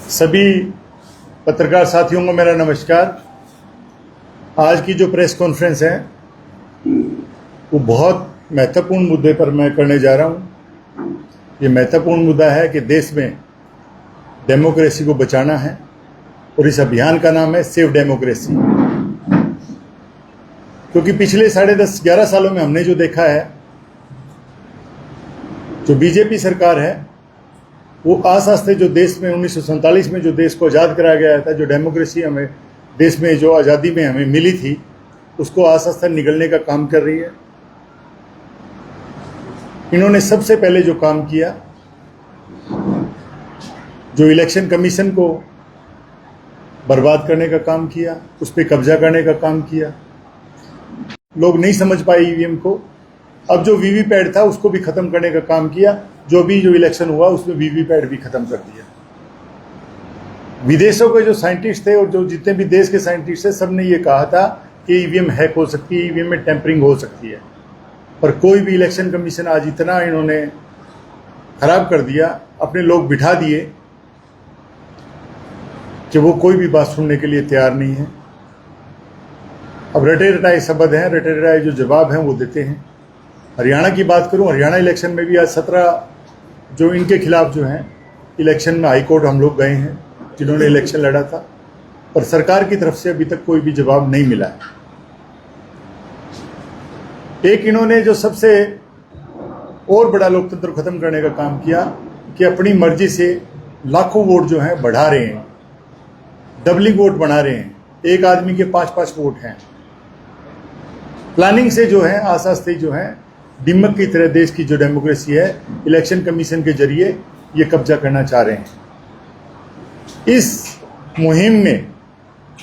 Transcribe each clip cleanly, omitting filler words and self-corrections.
सभी पत्रकार साथियों को मेरा नमस्कार। आज की जो प्रेस कॉन्फ्रेंस है वो बहुत महत्वपूर्ण मुद्दे पर मैं करने जा रहा हूँ। ये महत्वपूर्ण मुद्दा है कि देश में डेमोक्रेसी को बचाना है और इस अभियान का नाम है सेव डेमोक्रेसी। क्योंकि पिछले 10.5-11 सालों में हमने जो देखा है, जो बीजेपी सरकार है वो आस्ते आस्ते जो देश में 1947 में जो देश को आज़ाद कराया गया था, जो डेमोक्रेसी हमें देश में जो आज़ादी में हमें मिली थी, उसको आस्ते आस्ते निगलने का काम कर रही है। इन्होंने सबसे पहले जो काम किया, जो इलेक्शन कमीशन को बर्बाद करने का काम किया, उस पर कब्जा करने का काम किया। लोग नहीं समझ पाए ईवीएम को। अब जो वीवीपैट था उसको भी खत्म करने का काम किया। जो इलेक्शन हुआ उसमें वीवीपैट भी खत्म कर दिया। विदेशों के जो साइंटिस्ट थे और जो जितने भी देश के साइंटिस्ट थे, सबने ये कहा था कि ईवीएम हैक हो सकती है, ईवीएम में टेम्परिंग हो सकती है। पर कोई भी इलेक्शन कमीशन आज इतना इन्होंने खराब कर दिया, अपने लोग बिठा दिए कि वो कोई भी बात सुनने के लिए तैयार नहीं है। अब रटे रटाए शब्द हैं, रटे रटाए जो जवाब हैं वो देते हैं। हरियाणा की बात करूं, हरियाणा इलेक्शन में भी आज 17 जो इनके खिलाफ जो हैं इलेक्शन में हाई कोर्ट हम लोग गए हैं, जिन्होंने इलेक्शन लड़ा था, पर सरकार की तरफ से अभी तक कोई भी जवाब नहीं मिला है। एक इन्होंने जो सबसे और बड़ा लोकतंत्र खत्म करने का काम किया कि अपनी मर्जी से लाखों वोट जो हैं बढ़ा रहे हैं, डबलिंग वोट बना रहे हैं। एक आदमी के 5-5 वोट हैं। प्लानिंग से जो है आस्ते आस्ते जो है दिमक की तरह देश की जो डेमोक्रेसी है इलेक्शन कमीशन के जरिए ये कब्जा करना चाह रहे हैं। इस मुहिम में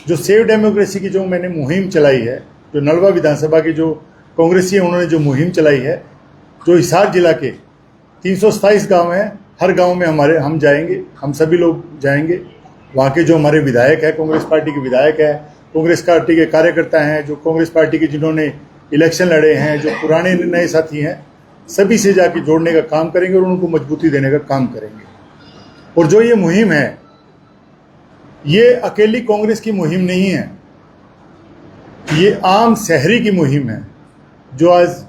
जो सेव डेमोक्रेसी की जो मैंने मुहिम चलाई है, जो नलवा विधानसभा की जो कांग्रेसी है उन्होंने जो मुहिम चलाई है, जो हिसार जिला के 327 गांव हैं, हर गांव में हम जाएंगे, हम सभी लोग जाएंगे। वहाँ के जो हमारे विधायक है, कांग्रेस पार्टी के विधायक है, कांग्रेस पार्टी के कार्यकर्ता हैं, जो कांग्रेस पार्टी के जिन्होंने इलेक्शन लड़े हैं, जो पुराने नए साथी हैं, सभी से जाके जोड़ने का काम करेंगे और उनको मजबूती देने का काम करेंगे। और जो ये मुहिम है, ये अकेली कांग्रेस की मुहिम नहीं है, ये आम शहरी की मुहिम है, जो आज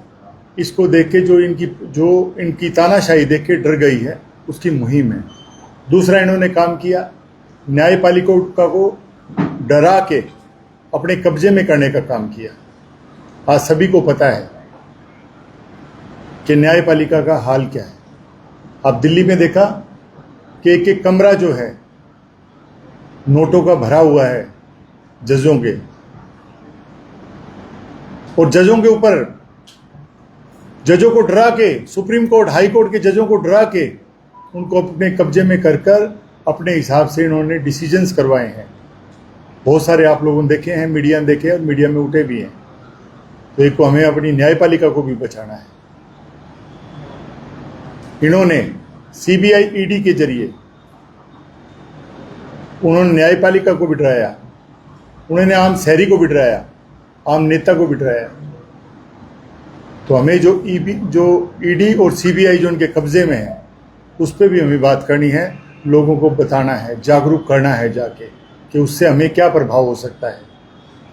इसको देख के जो इनकी तानाशाही देख के डर गई है, उसकी मुहिम है। दूसरा इन्होंने काम किया, न्यायपालिका को डरा के अपने कब्जे में करने का काम किया। आज सभी को पता है कि न्यायपालिका का हाल क्या है। आप दिल्ली में देखा कि एक एक कमरा जो है नोटों का भरा हुआ है जजों के, और जजों के ऊपर जजों को डरा के, सुप्रीम कोर्ट हाई कोर्ट के जजों को डरा के उनको अपने कब्जे में कर अपने हिसाब से इन्होंने डिसीजंस करवाए हैं। बहुत सारे आप लोगों ने देखे हैं, मीडिया ने देखे और मीडिया में उठे भी हैं। तो एक को हमें अपनी न्यायपालिका को भी बचाना है। इन्होंने सीबीआई ईडी के जरिए उन्होंने न्यायपालिका को भी डराया, उन्होंने आम शहरी को भी डराया, आम नेता को भी डराया। तो हमें जो ईडी और सीबीआई जो उनके कब्जे में है उस पर भी हमें बात करनी है, लोगों को बताना है, जागरूक करना है जाके कि उससे हमें क्या प्रभाव हो सकता है।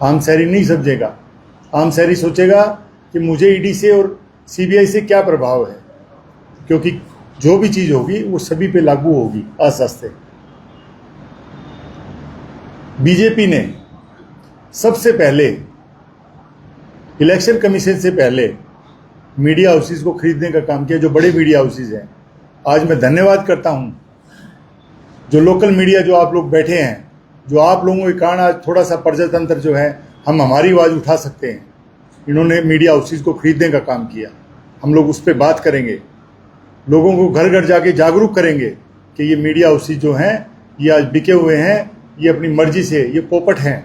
आम शहरी नहीं समझेगा। आम शहरी सोचेगा कि मुझे ईडी से और सीबीआई से क्या प्रभाव है, क्योंकि जो भी चीज़ होगी वो सभी पे लागू होगी आस्ते आस्ते। बीजेपी ने सबसे पहले इलेक्शन कमीशन से पहले मीडिया हाउसेस को खरीदने का काम किया, जो बड़े मीडिया हाउसेस हैं। आज मैं धन्यवाद करता हूं जो लोकल मीडिया, जो आप लोग बैठे हैं, जो आप लोगों के कारण आज थोड़ा सा प्रजातंत्र जो है हम हमारी आवाज़ उठा सकते हैं। इन्होंने मीडिया हाउसेस को खरीदने का काम किया। हम लोग उस पर बात करेंगे, लोगों को घर घर जाके जागरूक करेंगे कि ये मीडिया हाउसेस जो हैं ये आज बिके हुए हैं, ये अपनी मर्जी से, ये पोपट हैं,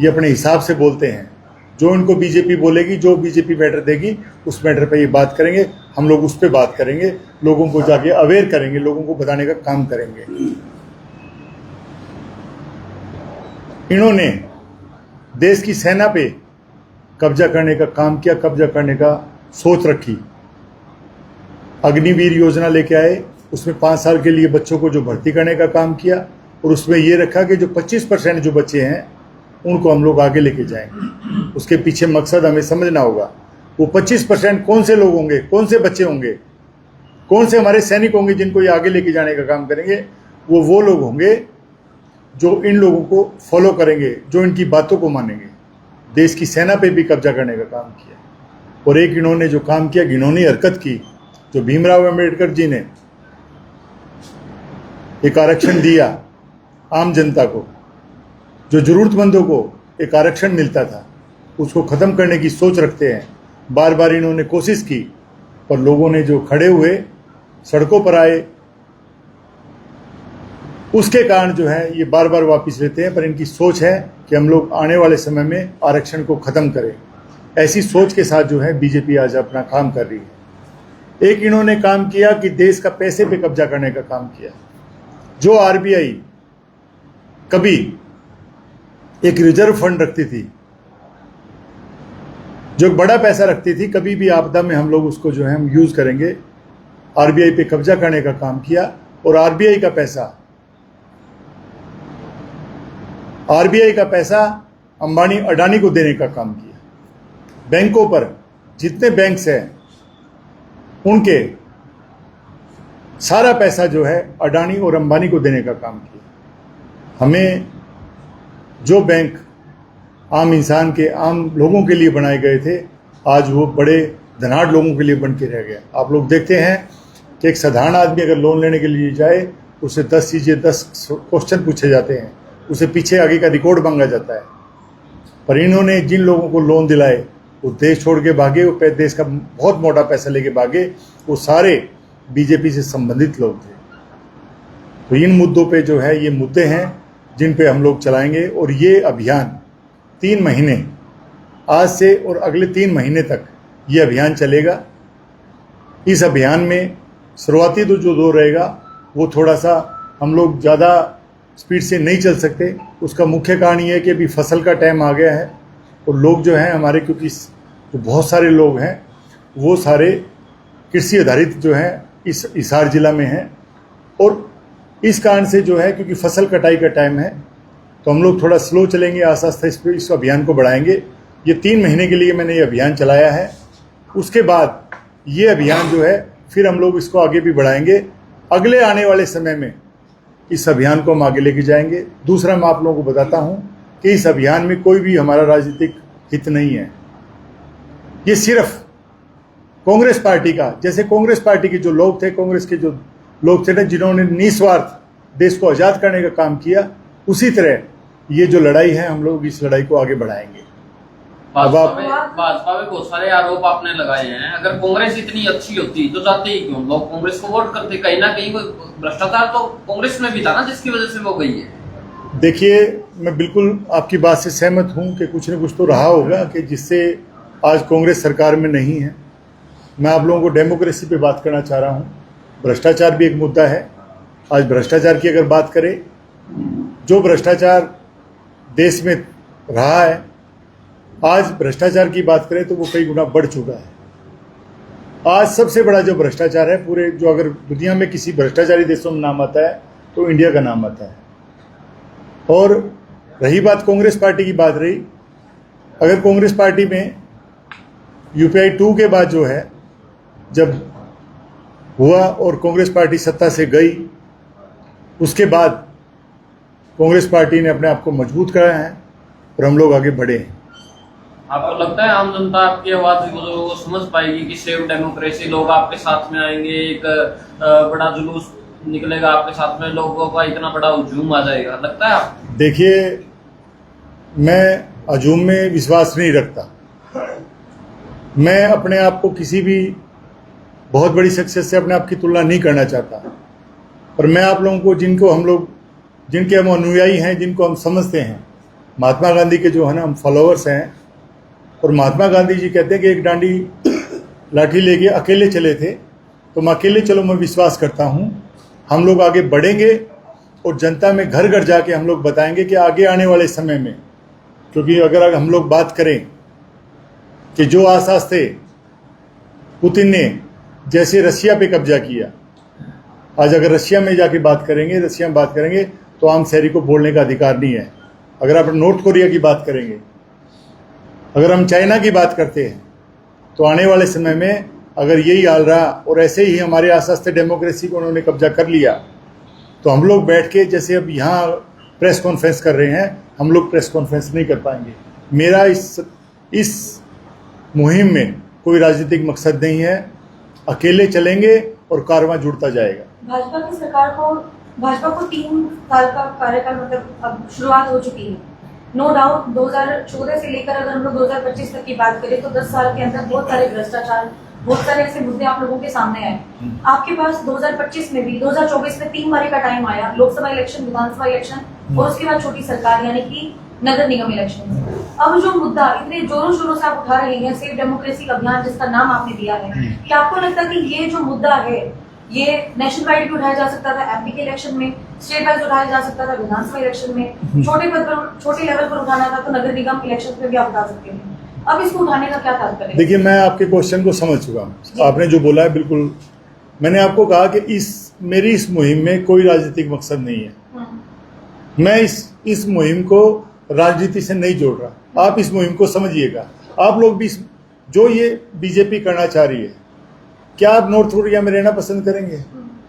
ये अपने हिसाब से बोलते हैं। जो इनको बीजेपी बोलेगी, जो बीजेपी मैटर देगी, उस मैटर पे ये बात करेंगे। हम लोग उस पर बात करेंगे, लोगों को जाके अवेयर करेंगे, लोगों को बताने का काम करेंगे। इन्होंने देश की सेना पे कब्जा करने का काम किया, कब्जा करने का सोच रखी। अग्निवीर योजना लेके आए, उसमें 5 साल के लिए बच्चों को जो भर्ती करने का काम किया, और उसमें ये रखा कि जो 25% जो बच्चे हैं उनको हम लोग आगे लेके जाएंगे। उसके पीछे मकसद हमें समझना होगा। वो 25% कौन से लोग होंगे, कौन से बच्चे होंगे, कौन से हमारे सैनिक होंगे जिनको ये आगे लेके जाने का काम करेंगे। वो लोग होंगे जो इन लोगों को फॉलो करेंगे, जो इनकी बातों को मानेंगे। देश की सेना पे भी कब्जा करने का काम किया और एक इन्होंने जो काम किया, घिनौनी हरकत की, जो भीमराव अंबेडकर जी ने एक आरक्षण दिया आम जनता को, जो जरूरतमंदों को एक आरक्षण मिलता था, उसको ख़त्म करने की सोच रखते हैं। बार बार इन्होंने कोशिश की, पर लोगों ने जो खड़े हुए, सड़कों पर आए, उसके कारण जो है ये बार बार वापस लेते हैं। पर इनकी सोच है कि हम लोग आने वाले समय में आरक्षण को ख़त्म करें। ऐसी सोच के साथ जो है बीजेपी आज अपना काम कर रही है। एक इन्होंने काम किया कि देश का पैसे पे कब्जा करने का काम किया। जो आरबीआई कभी एक रिजर्व फंड रखती थी, जो बड़ा पैसा रखती थी, कभी भी आपदा में हम लोग उसको जो है हम यूज करेंगे, आरबीआई पे कब्जा करने का काम किया। और आरबीआई का पैसा अंबानी अडानी को देने का काम किया। बैंकों पर जितने बैंक्स हैं उनके सारा पैसा जो है अडानी और अंबानी को देने का काम किया। हमें जो बैंक आम इंसान के, आम लोगों के लिए बनाए गए थे, आज वो बड़े धनाढ़ लोगों के लिए बन के रह गया। आप लोग देखते हैं कि एक साधारण आदमी अगर लोन लेने के लिए जाए, उससे 10 चीज़ें 10 क्वेश्चन पूछे जाते हैं, उसे पीछे आगे का रिकॉर्ड मांगा जाता है। पर इन्होंने जिन लोगों को लोन दिलाए वो देश छोड़ के भागे, वो देश का बहुत मोटा पैसा लेके भागे, वो सारे बीजेपी से संबंधित लोग थे। तो इन मुद्दों पे जो है, ये मुद्दे हैं जिन पे हम लोग चलाएंगे। और ये अभियान 3 महीने, आज से और अगले 3 महीने तक ये अभियान चलेगा। इस अभियान में शुरुआती तो जो दौर रहेगा वो थोड़ा सा हम लोग ज़्यादा स्पीड से नहीं चल सकते। उसका मुख्य कारण ये है कि अभी फसल का टाइम आ गया है और लोग जो हैं हमारे, क्योंकि जो बहुत सारे लोग हैं वो सारे कृषि आधारित जो हैं इस हिसार जिला में हैं। और इस कारण से जो है, क्योंकि फसल कटाई का टाइम है, तो हम लोग थोड़ा स्लो चलेंगे, आस्ते आस्ते इस अभियान को बढ़ाएंगे। ये 3 महीने के लिए मैंने ये अभियान चलाया है। उसके बाद ये अभियान जो है फिर हम लोग इसको आगे भी बढ़ाएंगे। अगले आने वाले समय में इस अभियान को हम आगे लेके जाएंगे। दूसरा, मैं आप लोगों को बताता हूँ कि इस अभियान में कोई भी हमारा राजनीतिक हित नहीं है। ये सिर्फ कांग्रेस पार्टी का, जैसे कांग्रेस पार्टी के जो लोग थे, कांग्रेस के जो लोग थे ना, जिन्होंने निस्वार्थ देश को आज़ाद करने का काम किया, उसी तरह ये जो लड़ाई है, हम लोग इस लड़ाई को आगे बढ़ाएंगे। भाजपा में बहुत सारे आरोप आपने लगाए हैं। अगर कांग्रेस इतनी अच्छी होती तो जाते ही क्यों लोग कांग्रेस को वोट करते? कहीं ना कहीं भ्रष्टाचार तो कांग्रेस में भी था ना, जिसकी वजह से वो गई है। देखिए, मैं बिल्कुल आपकी बात से सहमत हूं कि कुछ न कुछ तो रहा होगा कि जिससे आज कांग्रेस सरकार में नहीं है। मैं आप लोगों को डेमोक्रेसी पे बात करना चाह रहा हूं। भ्रष्टाचार भी एक मुद्दा है। आज भ्रष्टाचार की अगर बात करें, जो भ्रष्टाचार देश में रहा है, आज भ्रष्टाचार की बात करें तो वो कई गुना बढ़ चुका है। आज सबसे बड़ा जो भ्रष्टाचार है पूरे, जो अगर दुनिया में किसी भ्रष्टाचारी देशों में नाम आता है तो इंडिया का नाम आता है। और रही बात कांग्रेस पार्टी की बात रही, अगर कांग्रेस पार्टी में यूपीआई 2 के बाद जो है, जब हुआ और कांग्रेस पार्टी सत्ता से गई, उसके बाद कांग्रेस पार्टी ने अपने आप को मजबूत कराया है और हम लोग आगे बढ़े हैं। आपको लगता है आम जनता आपकी आवाज को समझ पाएगी कि सेव डेमोक्रेसी, लोग आपके साथ में आएंगे, एक बड़ा जुलूस निकलेगा आपके साथ में, लोगों का इतना बड़ा हुजूम आ जाएगा, लगता है आप? देखिए, मैं हजूम में विश्वास नहीं रखता। मैं अपने आप को किसी भी बहुत बड़ी शख्सियत से अपने आप की तुलना नहीं करना चाहता। पर मैं आप लोगों को, जिनके हम अनुयायी हैं, जिनको हम समझते हैं, महात्मा गांधी के जो है ना हम फॉलोअर्स हैं, और महात्मा गांधी जी कहते हैं कि एक डांडी लाठी लेके अकेले चले थे, तो मैं अकेले चलो मैं विश्वास करता हूँ। हम लोग आगे बढ़ेंगे और जनता में घर घर जाके हम लोग बताएंगे कि आगे आने वाले समय में, क्योंकि अगर हम लोग बात करें कि जो आसास थे पुतिन ने, जैसे रशिया पे कब्जा किया, आज अगर रशिया में जाके बात करेंगे, तो आम शहरी को बोलने का अधिकार नहीं है। अगर आप नॉर्थ कोरिया की बात करेंगे, अगर हम चाइना की बात करते हैं, तो आने वाले समय में अगर यही हाल रहा और ऐसे ही हमारे आस्ते डेमोक्रेसी को उन्होंने कब्जा कर लिया, तो हम लोग बैठ के जैसे अब यहाँ प्रेस कॉन्फ्रेंस कर रहे हैं, हम लोग प्रेस कॉन्फ्रेंस नहीं कर पाएंगे। मेरा इस मुहिम में कोई राजनीतिक मकसद नहीं है। अकेले चलेंगे और कारवां जुड़ता जाएगा। भाजपा की सरकार को, भाजपा को 3 साल का कार्यकाल मतलब अब शुरुआत हो चुकी है। नो डाउट 2014 से लेकर अगर हम लोग 2025 तक की बात करें तो 10 साल के अंदर बहुत सारे भ्रष्टाचार, बहुत सारे ऐसे मुद्दे आप लोगों के सामने आए। आपके पास 2025 में भी 2024 में 3 बारी का टाइम आया, लोकसभा इलेक्शन, विधानसभा इलेक्शन और उसके बाद छोटी सरकार यानी कि नगर निगम इलेक्शन। अब जो मुद्दा इतने जोरों शोरों से आप उठा रहे हैं, सेव डेमोक्रेसी का अभियान जिसका नाम आपने दिया है, क्या आपको लगता है कि ये जो मुद्दा है ये नेशनल वाइड भी उठाया जा सकता था, एमपी के इलेक्शन में, स्टेट वाइज उठाया जा सकता था, विधानसभा इलेक्शन में, छोटे लेवल पर उठाना था तो नगर निगम इलेक्शन में भी आप उठा सकते हैं। अब इसको उठाने का क्या तात्पर्य है? देखिए, मैं आपके क्वेश्चन को समझ चुका हूँ। आपने जो बोला है बिल्कुल, मैंने आपको कहा कि मेरी इस मुहिम में कोई राजनीतिक मकसद नहीं है। मैं इस मुहिम को राजनीति से नहीं जोड़ रहा। आप इस मुहिम को समझिएगा। आप लोग भी जो ये बीजेपी करना चाह रही है, क्या आप नॉर्थ कोरिया में रहना पसंद करेंगे?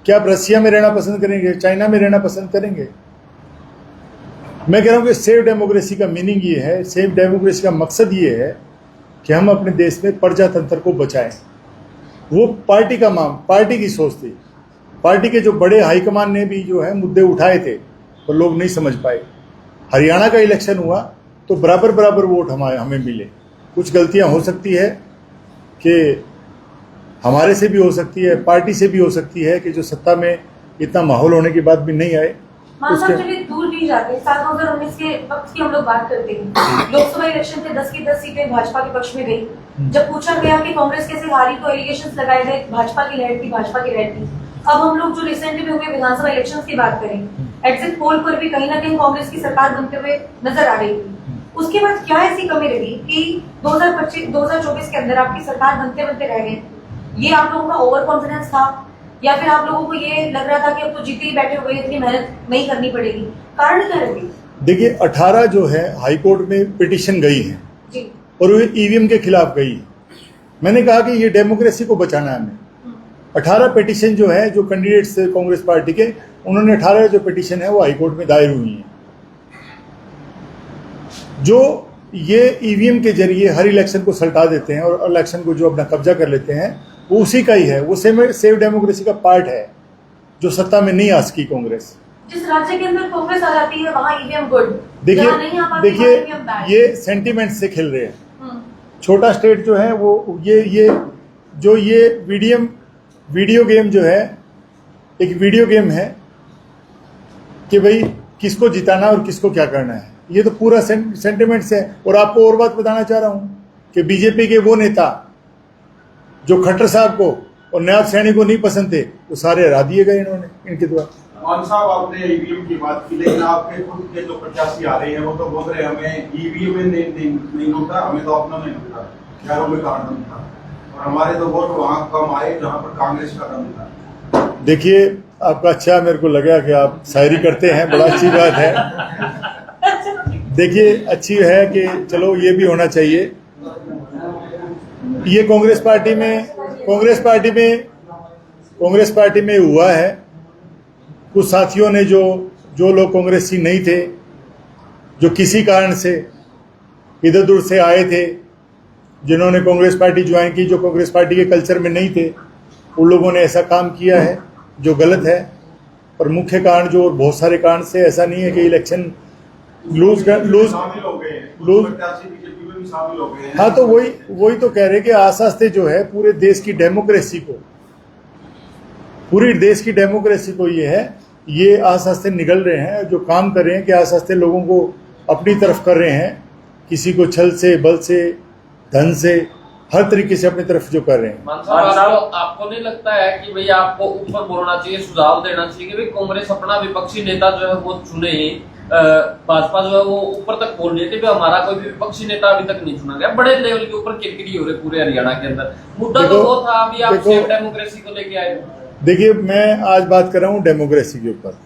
क्या आप रशिया में रहना पसंद करेंगे? चाइना में रहना पसंद करेंगे? मैं कह रहा हूं कि सेव डेमोक्रेसी का मीनिंग ये है, सेव डेमोक्रेसी का मकसद ये है कि हम अपने देश में प्रजातंत्र को बचाएं। वो पार्टी की सोच थी। पार्टी के जो बड़े हाईकमान ने भी जो है मुद्दे उठाए थे तो लोग नहीं समझ पाए। हरियाणा का इलेक्शन हुआ तो बराबर वोट हमें मिले। कुछ गलतियां हो सकती है कि हमारे से भी हो सकती है, पार्टी से भी हो सकती है कि जो सत्ता में इतना माहौल होने के बाद भी नहीं आए। चलिए दूर नहीं जाते, साल 2019 के वक्त की हम लोग बात करते हैं। लोकसभा इलेक्शन के 10 की 10 सीटें भाजपा के पक्ष में गई। जब पूछा गया कि कांग्रेस कैसे हारी तो एलिगेशंस लगाए गए भाजपा की लहर थी। अब हम लोग जो रिसेंटली में हुए विधानसभा इलेक्शन की बात करें, एग्जिट पोल पर भी कहीं ना कहीं कांग्रेस की सरकार बनते हुए नजर आ रही थी। उसके बाद क्या ऐसी कमी रही कि 2024 के अंदर आपकी सरकार बनते रह गए? ये आप लोगों का ओवर कॉन्फिडेंस था या फिर आप लोगों को ये लग रहा था कि अब तो जीते ही बैठे हुए, इतनी मेहनत नहीं करनी पड़ेगी? कारण क्या रही? देखिए, 18 जो है हाईकोर्ट में पिटीशन गई है जी, और वो ईवीएम के खिलाफ गई है। मैंने कहा कि ये डेमोक्रेसी को बचाना है हमें। 18 पिटीशन जो है, जो कैंडिडेट्स थे कांग्रेस पार्टी के, उन्होंने 18 जो पिटीशन है वो हाईकोर्ट में दायर हुई है। जो ये ईवीएम के जरिए हर इलेक्शन को सल्टा देते हैं और इलेक्शन को जो अपना कब्जा कर लेते हैं, वो उसी का ही है। वो सेव डेमोक्रेसी का पार्ट है जो सत्ता में नहीं आ सकी कांग्रेस। जिस राज्य के अंदर कांग्रेस आ जाती है वहां ईवीएम गुड। देखिए ये सेंटिमेंट से खेल रहे हैं। छोटा स्टेट जो है वो ये वीडियो गेम जो है, एक वीडियो गेम है कि भाई किसको जिताना और किसको क्या करना है। ये तो पूरा सेंटिमेंट्स है। और आपको और बात बताना चाह रहा हूं कि बीजेपी के वो नेता जो खट्टर साहब को और नयाब सैनी को नहीं पसंद थे, वो सारे हरा दिए गए इन्होंने, इनके द्वारा। मान साहब, आपने ईवीएम की बात की, लेकिन आपके खुद के जो प्रत्याशी आ रहे हैं वो तो बोल रहे हैं हमें ईवीएम में नहीं होता, हमें तो अपना नहीं होता, शहरों में कार्ड बनता, और हमारे तो वोट वहाँ कम आए जहाँ पर कांग्रेस का कम था। देखिए, आपका अच्छा मेरे को लगा कि आप शायरी करते हैं, बड़ा अच्छी बात है। देखिए, अच्छी है कि चलो ये भी होना चाहिए। ये कांग्रेस पार्टी में हुआ है। कुछ साथियों ने जो लोग कांग्रेसी नहीं थे, जो किसी कारण से इधर दूर से आए थे, जिन्होंने कांग्रेस पार्टी ज्वाइन की, जो कांग्रेस पार्टी के कल्चर में नहीं थे, उन लोगों ने ऐसा काम किया है जो गलत है। और मुख्य कारण जो, बहुत सारे कारण से, ऐसा नहीं है कि इलेक्शन लूज हाँ, तो वही तो कह रहे कि आस्ते जो है पूरे देश की डेमोक्रेसी को ये है, ये आस्ते निगल रहे हैं, जो काम कर रहे हैं कि आस्ते लोगों को अपनी तरफ कर रहे हैं, किसी को छल से, बल से, धन से, हर तरीके से अपनी तरफ जो कर रहे हैं। आपको नहीं लगता है कि भाई आपको ऊपर बोलना चाहिए, सुझाव देना चाहिए कि भाई कांग्रेस अपना विपक्षी नेता जो है वो चुने? भाजपा जो है वो ऊपर तक बोल रही थी कि हमारा कोई भी विपक्षी नेता अभी तक नहीं चुना गया। बड़े लेवल के ऊपर किरकिरी हो रही पूरे हरियाणा के अंदर। मुद्दा तो वो था, अभी आप सेव डेमोक्रेसी को लेके आए। देखिए, मैं आज बात कर रहा हूँ डेमोक्रेसी के ऊपर।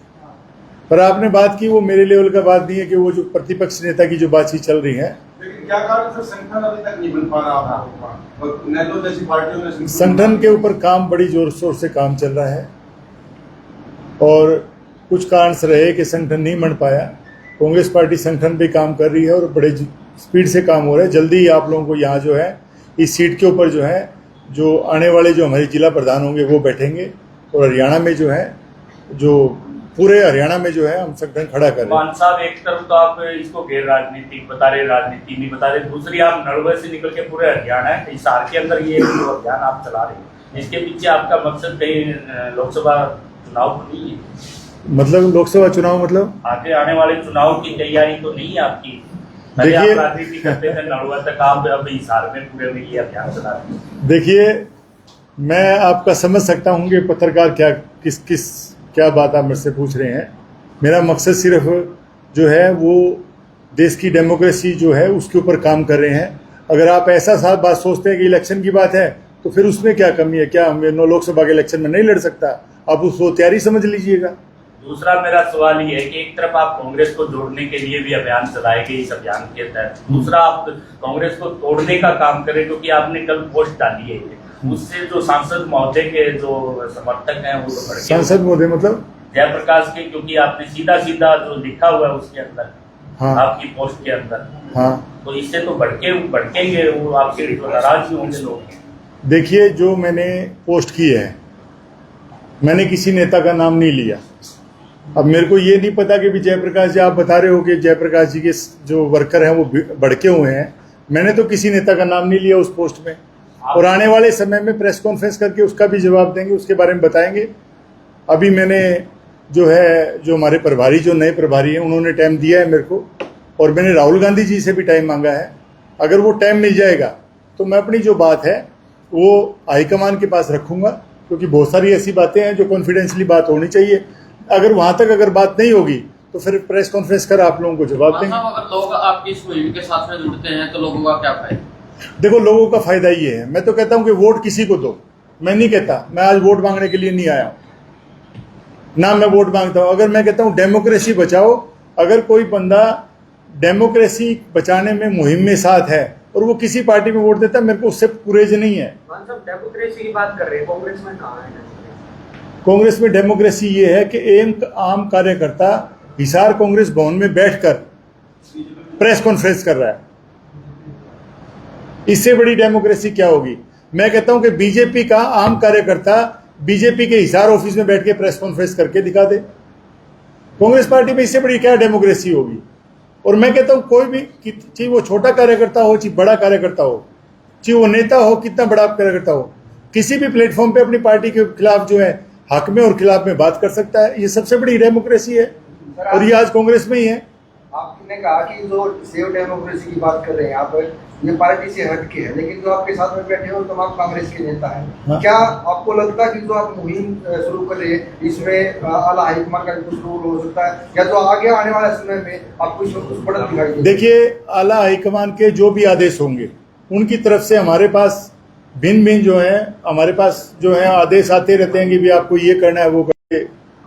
पर आपने बात की वो मेरे लेवल का बात नहीं है कि वो जो प्रतिपक्ष नेता की जो बातचीत चल रही है, लेकिन क्या कारण से संगठन अभी तक नहीं बन पा रहा आपका? नेतो जैसी पार्टियों ने संगठन के ऊपर काम बड़ी जोर शोर से काम चल रहा है और कुछ कारण से रहे कि संगठन नहीं बन पाया। कांग्रेस पार्टी संगठन पे काम कर रही है और बड़े स्पीड से काम हो रहा है। जल्दी ही आप लोगों को यहाँ जो है इस सीट के ऊपर जो है जो आने वाले जो हमारे जिला प्रधान होंगे वो बैठेंगे और हरियाणा में जो है जो पूरे हरियाणा में जो है हम संगठन खड़ा कर रहे हैं। मान साहब, एक तरफ तो आप इसको गैर राजनीतिक बता रहे, राजनीति नहीं बता रहे, दूसरी आप नड़ुआ से निकल के पूरे हरियाणा हिसार के अंदर ये जो अभियान आप चला रहे हैं, इसके पीछे आपका मकसद कहीं लोकसभा चुनाव तो नहीं है? मतलब लोकसभा चुनाव मतलब आगे आने वाले चुनाव की तैयारी तो नहीं है आपकी? पहले देखिए, आप राजनीति करते थे नड़ुआ तक, आप अब हिसार में पूरे में ये अभियान चला रहे हैं। देखिए, मैं आपका समझ सकता हूँ कि पत्रकार क्या बात आप मुझसे पूछ रहे हैं। मेरा मकसद सिर्फ जो है वो देश की डेमोक्रेसी जो है उसके ऊपर काम कर रहे हैं। अगर आप ऐसा साथ बात सोचते हैं कि इलेक्शन की बात है तो फिर उसमें क्या कमी है? क्या हम लोकसभा के इलेक्शन में नहीं लड़ सकता? आप उसको तैयारी समझ लीजिएगा। दूसरा मेरा सवाल ये है कि एक तरफ आप कांग्रेस को जोड़ने के लिए भी अभियान चलाएंगे इस अभियान के तहत, दूसरा आप कांग्रेस को तोड़ने का काम करें, क्योंकि आपने कल पोस्ट डाली है उससे जो सांसद महोदय के जो समर्थक हैं वो भड़के। सांसद महोदय मतलब जयप्रकाश के, क्योंकि आपने सीधा सीधा जो लिखा हुआ है उसके अंदर, हाँ, आपकी पोस्ट के अंदर, हाँ, तो इससे तो भड़केंगे वो, आपके नाराज भी होंगे लोग। देखिए, जो मैंने पोस्ट की है मैंने किसी नेता का नाम नहीं लिया। अब मेरे को ये नहीं पता कि भी जयप्रकाश जी, आप बता रहे हो कि जयप्रकाश जी के जो वर्कर हैं वो भड़के हुए हैं। मैंने तो किसी नेता का नाम नहीं लिया उस पोस्ट में और आने वाले समय में प्रेस कॉन्फ्रेंस करके उसका भी जवाब देंगे, उसके बारे में बताएंगे। अभी मैंने जो है जो हमारे प्रभारी जो नए प्रभारी हैं उन्होंने टाइम दिया है मेरे को और मैंने राहुल गांधी जी से भी टाइम मांगा है। अगर वो टाइम मिल जाएगा तो मैं अपनी जो बात है वो हाईकमान के पास रखूंगा, क्योंकि बहुत सारी ऐसी बातें हैं जो कॉन्फिडेंशियली बात होनी चाहिए। अगर वहां तक अगर बात नहीं होगी तो फिर प्रेस कॉन्फ्रेंस कर आप लोगों को जवाब देंगे। अगर लोग आपकी इस मुहिम के साथ में जुड़ते हैं तो लोगों का क्या फायदा? देखो, लोगों का फायदा ये है, मैं तो कहता हूं कि वोट किसी को दो। मैं नहीं कहता मैं आज वोट मांगने के लिए नहीं आया हूं, ना मैं वोट मांगता हूं। अगर मैं कहता हूं डेमोक्रेसी बचाओ, अगर कोई बंदा डेमोक्रेसी बचाने में मुहिम में साथ है और वो किसी पार्टी में वोट देता है, मेरे को उससे गुरेज नहीं है। डेमोक्रेसी की बात कर रहे हैं, कांग्रेस में कहाँ है? कांग्रेस में डेमोक्रेसी ये है कि एक आम कार्यकर्ता हिसार कांग्रेस भवन में बैठकर प्रेस कॉन्फ्रेंस कर रहा है। इससे बड़ी डेमोक्रेसी क्या होगी? मैं कहता हूं कि बीजेपी का आम कार्यकर्ता बीजेपी के हिसार ऑफिस में बैठ के प्रेस कॉन्फ्रेंस करके दिखा दे। कांग्रेस पार्टी में इससे बड़ी क्या डेमोक्रेसी होगी? और मैं कहता हूं कोई भी, चाहे वो छोटा कार्यकर्ता हो चाहे बड़ा कार्यकर्ता हो, चाहे वो नेता हो, कितना बड़ा कार्यकर्ता हो, किसी भी प्लेटफॉर्म पे अपनी पार्टी के खिलाफ जो है हक में और खिलाफ में बात कर सकता है। ये सबसे बड़ी डेमोक्रेसी है और ये आज कांग्रेस में ही है। आपने कहा कि जो सेव डेमोक्रेसी की बात कर रहे हैं आप, ये पार्टी से हट के है, लेकिन जो आपके साथ में बैठे हो तो आप कांग्रेस के नेता हैं। हाँ। क्या आपको लगता है कि जो आप मुहिम शुरू कर रहे हैं इसमें आला हाईकमान का कुछ रोल हो सकता है, या जो आगे आने वाले समय में आपको इसमें कुछ बढ़त दिखाई देगी? देखिए, आला हाईकमान के जो भी आदेश होंगे उनकी तरफ से हमारे पास भिन्न जो है हमारे पास जो है आदेश आते रहते हैं कि भी आपको ये करना है, वो करके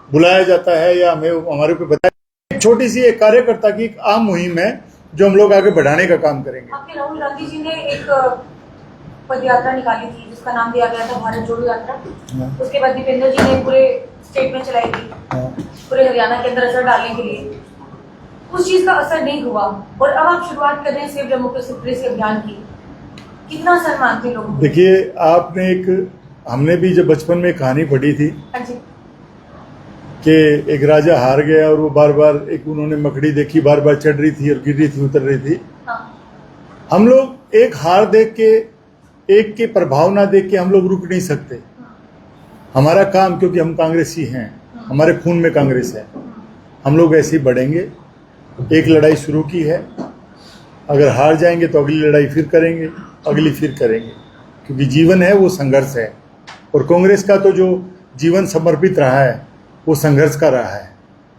बुलाया जाता है या हमें हमारे को बताया। छोटी सी एक कार्यकर्ता की एक आम मुहिम है जो हम लोग आगे बढ़ाने का काम करेंगे। आपके राहुल गांधी जी ने एक पद यात्रा निकाली थी जिसका नाम दिया गया था भारत जोड़ो यात्रा। उसके बाद दीपेंद्र जी ने पूरे स्टेट में चलाई थी, पूरे हरियाणा के अंदर असर डालने के लिए। उस चीज का असर नहीं हुआ और अब आप शुरुआत कर रहे हैं सेव डेमोक्रेसी अभियान की। कितना असर मानते हैं लोग? देखिए, आपने हमने भी जब बचपन में कहानी पढ़ी थी कि एक राजा हार गया और वो बार बार एक उन्होंने मकड़ी देखी, बार बार चढ़ रही थी और गिर रही थी, उतर रही थी। हाँ। हम लोग एक हार देख के, एक के प्रभाव ना देख के हम लोग रुक नहीं सकते। हमारा काम, क्योंकि हम कांग्रेसी हैं, हमारे खून में कांग्रेस है, हम लोग ऐसे ही बढ़ेंगे। एक लड़ाई शुरू की है, अगर हार जाएंगे तो अगली लड़ाई फिर करेंगे, अगली फिर करेंगे, क्योंकि जीवन है वो संघर्ष है। और कांग्रेस का तो जो जीवन समर्पित रहा है वो संघर्ष का रहा है,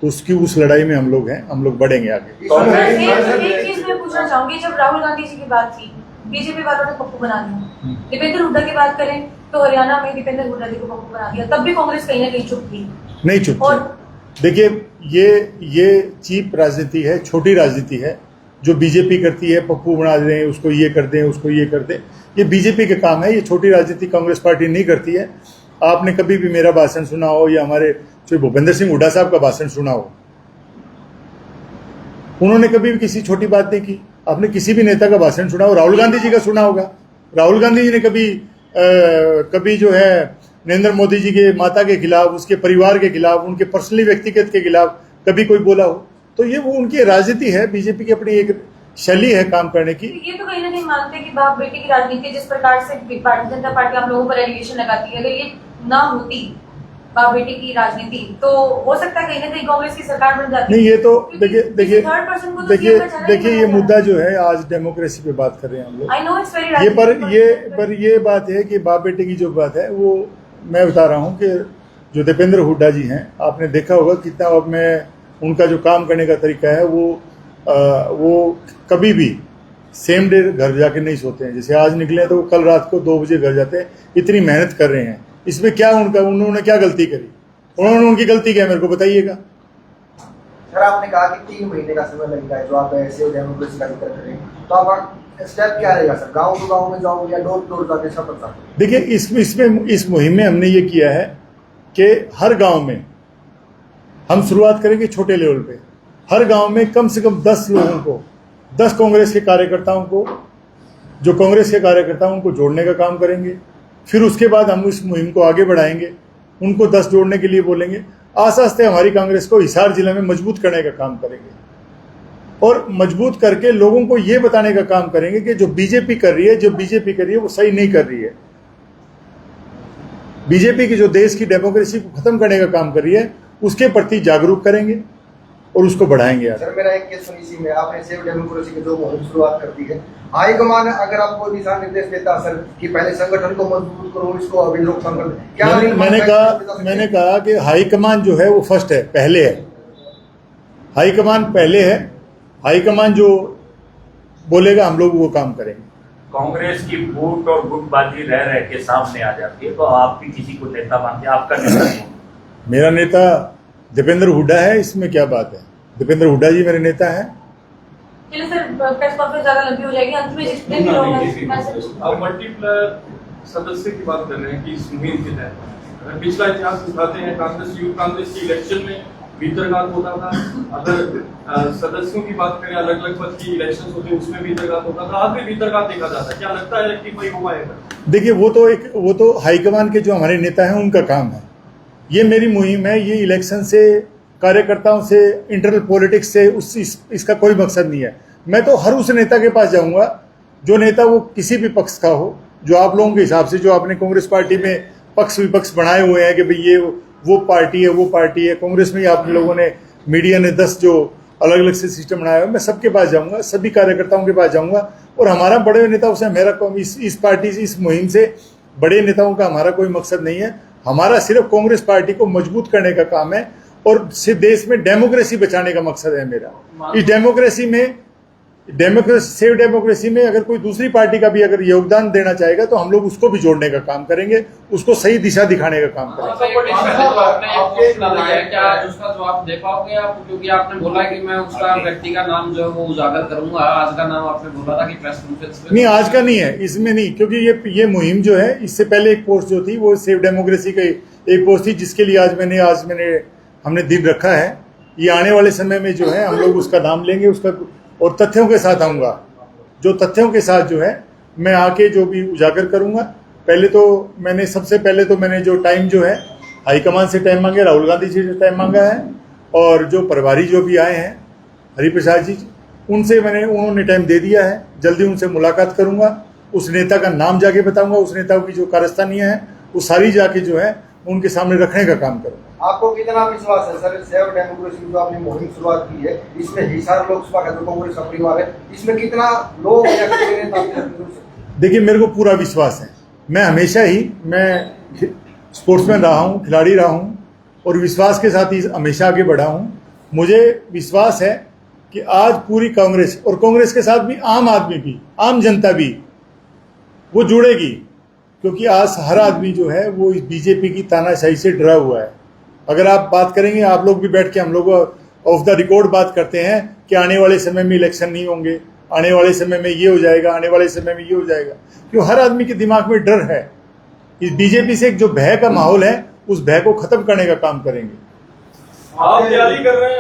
तो उसकी उस लड़ाई में हम लोग हैं, हम लोग बढ़ेंगे आगे। एक चीज मैं पूछना चाहूंगी, जब राहुल गांधी जी की बात थी बीजेपी वालों ने पप्पू बना दिया। दीपेंद्र हुड्डा की बात करें तो हरियाणा में दीपेंद्र हुड्डा जी को पप्पू बना दिया, तब भी कांग्रेस कहीं ना कहीं चुप थी। नहीं चुप और देखिए, ये चीप राजनीति है, छोटी राजनीति है जो बीजेपी करती है। पप्पू बना दें, उसको ये कर दें, उसको ये कर दें, ये बीजेपी के काम है। ये छोटी राजनीति कांग्रेस पार्टी नहीं करती है। आपने कभी भी मेरा भाषण सुना हो या हमारे श्री भूपेंद्र सिंह हुड्डा साहब का भाषण सुना हो, उन्होंने कभी भी किसी छोटी बात नहीं की। आपने किसी भी नेता का भाषण सुना हो, राहुल गांधी जी का सुना होगा, राहुल गांधी जी ने कभी जो है नरेंद्र मोदी जी के माता के खिलाफ, उसके परिवार के खिलाफ, उनके पर्सनली व्यक्तिगत के खिलाफ कभी कोई बोला हो? तो ये वो उनकी राजनीति है, बीजेपी की अपनी एक शैली है काम करने की। ये तो कहीं ना कहीं मानते हैं कि बाप बेटे की राजनीति जिस प्रकार से भारतीय जनता पार्टी आप लोगों पर एलिगेशन लगाती है, अगर ये ना होती बाप बेटे की राजनीति तो हो सकता है कहीं ना कहीं कांग्रेस की सरकार बन जाती। नहीं, ये तो देखिए देखिए ये मुद्दा जो है, आज डेमोक्रेसी पे बात कर रहे हैं हम लोग। आई नो इट्स वेरी ये बात है कि बाप बेटे की जो बात है वो मैं बता रहा हूँ कि जो दीपेंद्र हुड्डा जी हैं, आपने देखा होगा कितना, अब मैं उनका जो काम करने का तरीका है वो कभी भी सेम डे घर जाके नहीं सोते हैं। जैसे आज निकले तो कल रात को 2 बजे घर जाते हैं। इतनी मेहनत कर रहे हैं, इसमें क्या उन्होंने क्या गलती करी? उन्होंने उनकी गलती क्या है, मेरे को बताइएगा। सर आपने कहा कि 3 महीने का समय लगेगा जो आप ऐसे डेमोक्रेसी का जिक्र करें, तो आपका स्टेप क्या रहेगा सर? गाँव टू गाँव में जाओगे या डोर टू डोर जाके सब पता? देखिए इस मुहिम में हमने ये किया है कि हर गांव में हम शुरुआत करेंगे छोटे लेवल पे। हर गांव में कम से कम 10 लोगों को, 10 कांग्रेस के कार्यकर्ताओं को, जो कांग्रेस के कार्यकर्ता उनको जोड़ने का काम करेंगे। फिर उसके बाद हम इस मुहिम को आगे बढ़ाएंगे, उनको 10 जोड़ने के लिए बोलेंगे। आस्ते आस्ते हमारी कांग्रेस को हिसार जिले में मजबूत करने का काम करेंगे और मजबूत करके लोगों को ये बताने का काम करेंगे कि जो बीजेपी कर रही है वो सही नहीं कर रही है। बीजेपी की जो देश की डेमोक्रेसी को खत्म करने का काम कर रही है, उसके प्रति जागरूक करेंगे और उसको बढ़ाएंगे। यार सर मेरा एक क्वेश्चन इसी में, आपने सेव डेमोक्रेसी की जो मुहिम शुरुआत कर दी है, हाईकमान अगर आपको दिशा निर्देश देता सर कि पहले संगठन को मजबूत करो, इसको अभी रोकथाम कर, क्या मैंने कहा कि हाईकमान जो है वो फर्स्ट है, पहले है। हाईकमान पहले है, हाईकमान जो बोलेगा हम लोग वो काम करेंगे। कांग्रेस की वोट और गुटबाजी रह रह के सामने आ जाती है, तो आप भी किसी को नेता मानते हैं? आपका नेता कौन? मेरा नेता दीपेंद्र हुड्डा है, इसमें क्या बात है? दीपेंद्र हुड्डा जी मेरे नेता हैं। चलिए सर, प्रेस कॉन्फ्रेंस ज्यादा लंबी हो जाएगी, अंत में जितने भी लोग हैं आप मल्टीप्लायर सदस्य की बात कर रहे हैं कि इस मुहिम के तहत अगर पिछला इतिहास दिखाते हैं, कांग्रेस यूथ कांग्रेस की इलेक्शन में भीतरघात होता था। अगर सदस्यों की बात करें, अलग अलग पद की इलेक्शन होते उसमें भीतरघात होता था, आज भी भीतरघात देखा जाता है। क्या लगता है कि कोई हुआ है? देखिए वो तो हाईकमान के जो हमारे नेता हैं उनका काम है। ये मेरी मुहिम है, ये इलेक्शन से, कार्यकर्ताओं से, इंटरनल पॉलिटिक्स से इसका कोई मकसद नहीं है। मैं तो हर उस नेता के पास जाऊंगा जो नेता वो किसी भी पक्ष का हो, जो आप लोगों के हिसाब से, जो आपने कांग्रेस पार्टी में पक्ष विपक्ष बनाए हुए हैं कि भाई ये वो पार्टी है। कांग्रेस में आप लोगों ने, मीडिया ने 10 जो अलग अलग से सिस्टम बनाया है, मैं सबके पास जाऊंगा, सभी कार्यकर्ताओं के पास जाऊंगा। और हमारा बड़े नेताओं से, मेरा इस पार्टी से, इस मुहिम से बड़े नेताओं का हमारा कोई मकसद नहीं है। हमारा सिर्फ कांग्रेस पार्टी को मजबूत करने का काम है और सिर्फ देश में डेमोक्रेसी बचाने का मकसद है मेरा। इस सेव डेमोक्रेसी में अगर कोई दूसरी पार्टी का भी अगर योगदान देना चाहेगा तो हम लोग उसको भी जोड़ने का काम करेंगे, उसको सही दिशा दिखाने का काम करेंगे। क्या उसका जवाब दे पाओगे आप? क्योंकि आपने बोला कि मैं उसका व्यक्ति का नाम जो है वो उजागर करूंगा। आज का नाम आपने बोला था कि प्रेस कॉन्फ्रेंस में नहीं, आज का नहीं है, इसमें नहीं, क्योंकि ये मुहिम जो है, इससे पहले एक पोस्ट जो थी वो सेव डेमोक्रेसी की एक पोस्ट थी, जिसके लिए हमने दिन रखा है। ये आने वाले समय में जो है हम लोग उसका नाम लेंगे, उसका और तथ्यों के साथ आऊँगा। जो तथ्यों के साथ जो है मैं आके जो भी उजागर करूँगा। सबसे पहले तो मैंने जो टाइम जो है हाईकमान से टाइम मांगे, राहुल गांधी जी से टाइम मांगा है, और जो प्रभारी जो भी आए हैं हरिप्रसाद जी, उन्होंने टाइम दे दिया है। जल्दी उनसे मुलाकात करूँगा, उस नेता का नाम जाके बताऊँगा, उस नेता की जो कारस्तानियाँ हैं वो सारी जाके जो है उनके सामने रखने का काम करूँगा। आपको कितना विश्वास है सर, सेव डेमोक्रेसी जो आपने मुहिम शुरुआत की है, इसमें हिसार लोकसभा का जो कांग्रेस का परिवार है, इसमें कितना लोग देखिए, मेरे को पूरा विश्वास है। मैं हमेशा ही स्पोर्ट्समैन रहा हूँ, खिलाड़ी रहा हूँ और विश्वास के साथ ही हमेशा आगे बढ़ा हूँ। मुझे विश्वास है कि आज पूरी कांग्रेस और कांग्रेस के साथ भी आम आदमी भी, आम जनता भी वो जुड़ेगी, क्योंकि आज हर आदमी जो है वो इस बीजेपी की तानाशाही से डरा हुआ है। अगर आप बात करेंगे, आप लोग भी बैठ के हम लोग ऑफ द रिकॉर्ड बात करते हैं कि आने वाले समय में इलेक्शन नहीं होंगे, आने वाले समय में ये हो जाएगा, आने वाले समय में ये हो जाएगा, क्यों हर आदमी के दिमाग में डर है। इस बीजेपी से एक जो भय का माहौल है, उस भय को खत्म करने का काम करेंगे। आप तैयारी कर रहे हैं,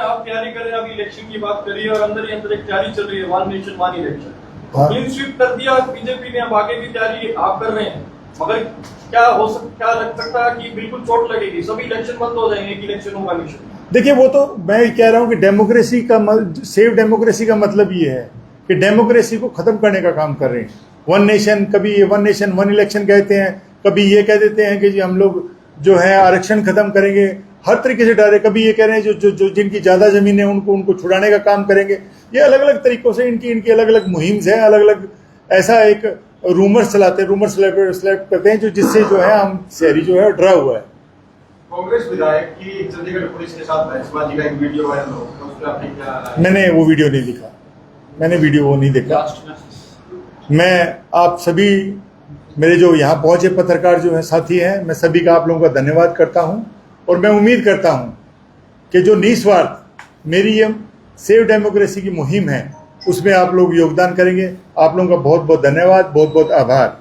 अभी इलेक्शन की बात करिए और अंदर ही अंदर एक तैयारी चल रही है, वन नेशन वन इलेक्शन। हाँ। क्लीन स्वीप कर दिया बीजेपी ने, अब आगे भी तैयारी आप कर रहे हैं, मगर क्या लग सकता है कि बिल्कुल चोट लगेगी, सभी इलेक्शन बंद हो जाएंगे कि इलेक्शन होगा नहीं? देखिए, वो तो मैं कह रहा हूं कि डेमोक्रेसी का सेव डेमोक्रेसी का मतलब ये है कि डेमोक्रेसी को खत्म करने का काम कर रहे हैं। वन नेशन, कभी वन नेशन वन इलेक्शन कहते हैं, कभी ये कह देते हैं कि जी हम लोग जो है आरक्षण खत्म करेंगे, हर तरीके से डरे। कभी ये कह रहे हैं जो जिनकी ज्यादा जमीन है उनको छुड़ाने का काम करेंगे। ये अलग अलग तरीकों से इनकी अलग अलग मुहिम है, अलग अलग ऐसा एक रूमर चलाते हैं, रूमर सेलेक्ट करते हैं, जो जिससे जो है हम शहरी जो है डरा हुआ है। कांग्रेस विधायक की चंडीगढ़ पुलिस के साथ बहसबाजी का एक वीडियो वायरल हो, तो उस पर आपकी क्या राय है? मैंने वो वीडियो नहीं देखा, मैंने वीडियो वो नहीं देखा। मैं आप सभी मेरे जो यहाँ पहुंचे पत्रकार जो है साथी हैं, मैं सभी का आप लोगों का धन्यवाद करता हूं और मैं उम्मीद करता हूं कि जो निस्वार्थ मेरी ये सेव डेमोक्रेसी की मुहिम है उसमें आप लोग योगदान करेंगे। आप लोगों का बहुत बहुत धन्यवाद, बहुत बहुत आभार।